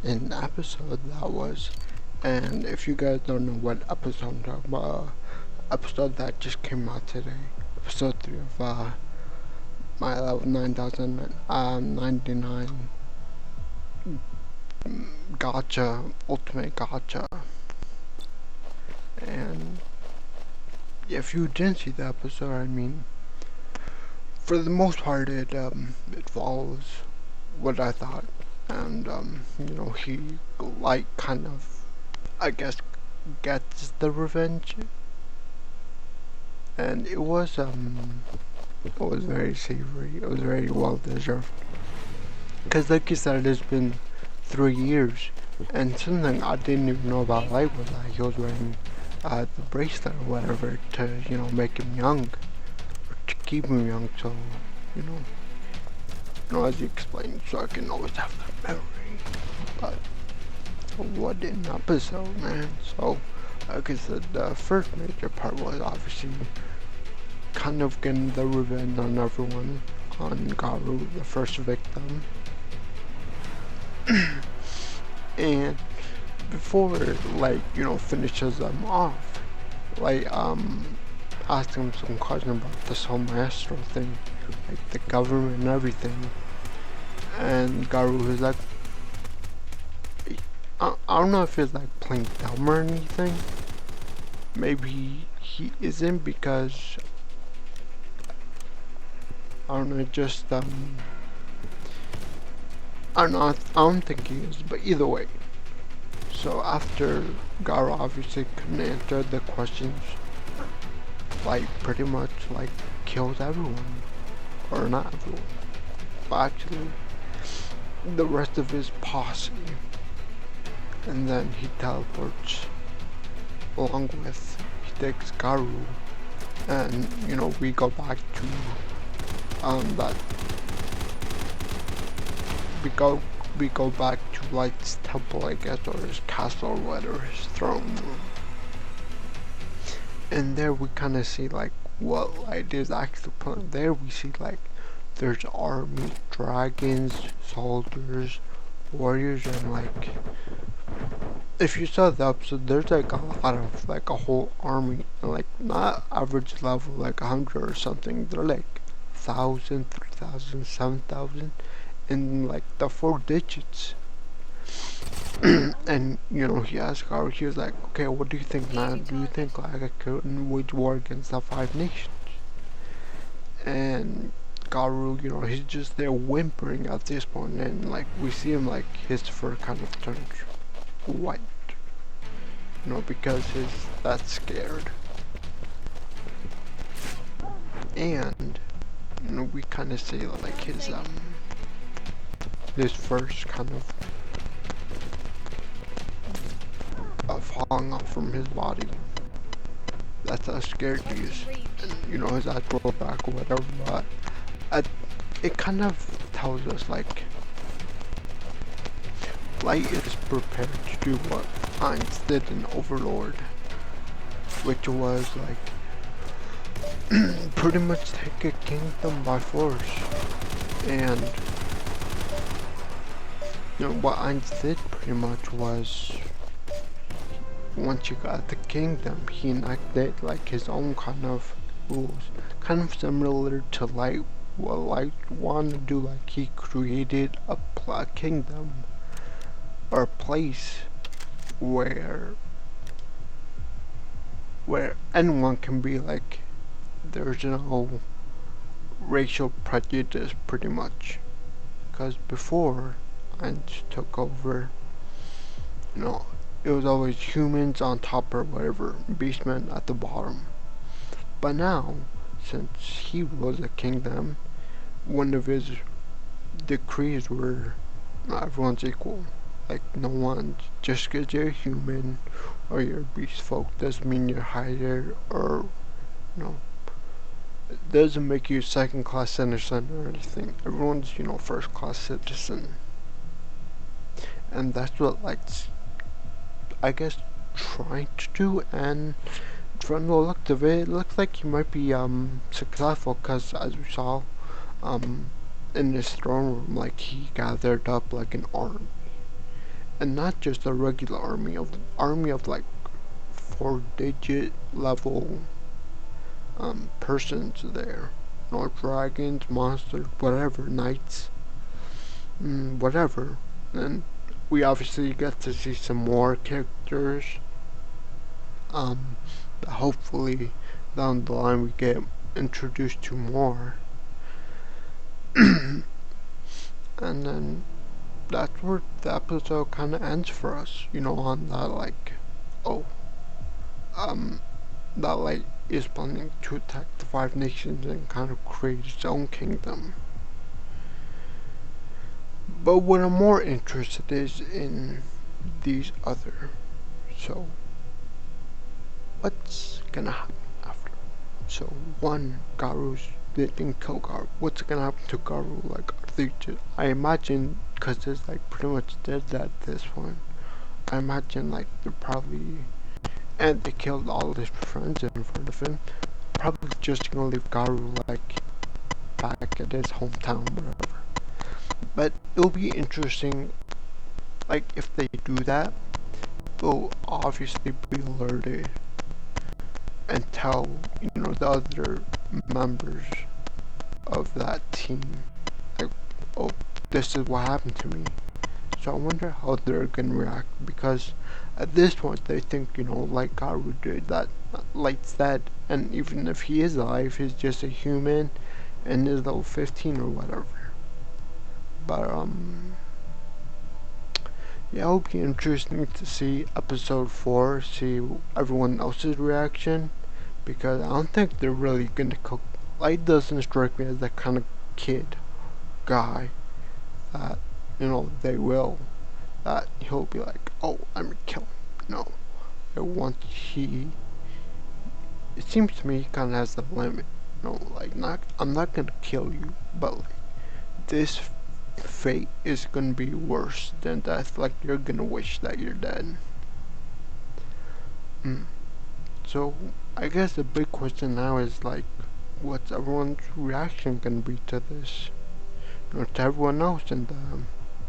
an episode that was. And if you guys don't know what episode I'm talking about, episode that just came out today, episode 3 of my lvl.9999 gacha, ultimate gacha. And if you didn't see the episode, I mean, for the most part, it follows what I thought, and you know, he like kind of, I guess, gets the revenge, and it was very savory. It was very well deserved, because like you said, it's been 3 years, and something I didn't even know about Light was that he was wearing the bracelet or whatever to, you know, make him young, or to keep him young, so, you know, as you explained, so I can always have that memory. But what an episode, man. So, like I said, the first major part was obviously kind of getting the revenge on everyone, on Garu, the first victim. And before, like, you know, finishes them off, like, asked him some question about this whole maestro thing, like the government and everything. And Garu was like, I don't know if he's like playing dumb or anything. Maybe he isn't, because I don't know, just I don't know, I don't think he is, but either way. So after Garu obviously couldn't answer the questions, like pretty much like kills everyone, or not everyone, but actually the rest of his posse, and then he teleports along with, he takes Garu, and you know, we go back to that we go back to Light's temple, I guess, or his castle, or whatever, his throne room. And there we kind of see like what Light is actually putting. There we see like there's army, dragons, soldiers, warriors, and like, if you saw the episode, there's like a lot of, like, a whole army, and like not average level like 100 or something. They're like 1,000, 3,000, 7,000, in like the 4 digits. And you know, he asked Garu, he was like, okay, what do you think, man? Do you think like I could wage war against the 5 nations? And Garu, you know, he's just there whimpering at this point, and like we see him, like his fur kind of turns white, you know, because he's that scared. And you know, we kind of see like his first kind of falling off from his body. That's how scared he is. And, you know, his eyes roll back or whatever, but it kind of tells us like Light is prepared to do what Ainz did in Overlord, which was like pretty much take a kingdom by force. And you know, what Ainz did pretty much was, once you got the kingdom, he enacted like his own kind of rules, kind of similar to Light, what Light wanted to do. Like he created a kingdom, or a place where anyone can be, like there's no racial prejudice pretty much. Because before Ainz took over, you know, it was always humans on top or whatever, beastmen at the bottom. But now, since he was a kingdom, one of his decrees were everyone's equal. Like, no one, just because you're human or you're beast folk doesn't mean you're higher, or, you know, it doesn't make you second class citizen or anything. Everyone's, you know, first class citizen. And that's what Light's, I guess, trying to do, and from the look of it, it looks like he might be successful, because as we saw in his throne room, like he gathered up like an army, and not just a regular army of like 4-digit level persons there. No dragons, monsters, whatever, knights, whatever. And we obviously get to see some more characters. Um, hopefully down the line we get introduced to more. And then that's where the episode kind of ends for us, on that, like, oh, um, that, like, is planning to attack the Five Nations and kind of create its own kingdom. But what I'm more interested is in these other. So, what's gonna happen after? So, one, they didn't kill Garu. What's gonna happen to Garu? Like, are they just, I imagine, because it's like pretty much dead at this one. I imagine like they're probably, and they killed all his friends in front of him. Probably just gonna leave Garu like back at his hometown, whatever. But it'll be interesting, like if they do that, it'll obviously be alerted and tell the other members of that team, like, oh, this is what happened to me. So I wonder how they're gonna react, because at this point they think, like Garu did, that Light's dead, and even if he is alive, he's just a human and is level 15 or whatever. But yeah, it'll be interesting to see episode 4, see everyone else's reaction, because I don't think they're really gonna cook. Light doesn't strike me as that kind of kid guy that they will, that he'll be like, oh, let me kill him. No, once it seems to me he kind of has the limit. Like, I'm not gonna kill you, but like, this fate is gonna be worse than death. Like, you're gonna wish that you're dead. So I guess the big question now is like, what's everyone's reaction gonna be to this? To everyone else, and that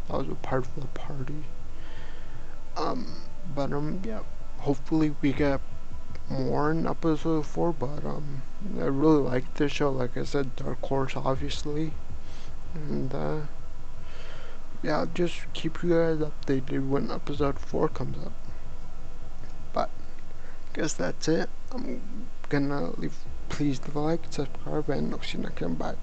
was a part of the party. But yeah, hopefully we get more in episode 4. But I really like this show. Like I said, Dark Horse, obviously, and yeah, I'll just keep you guys updated when episode 4 comes up. But I guess that's it. I'm gonna leave. Please like, subscribe, and I'll see you next time. Bye.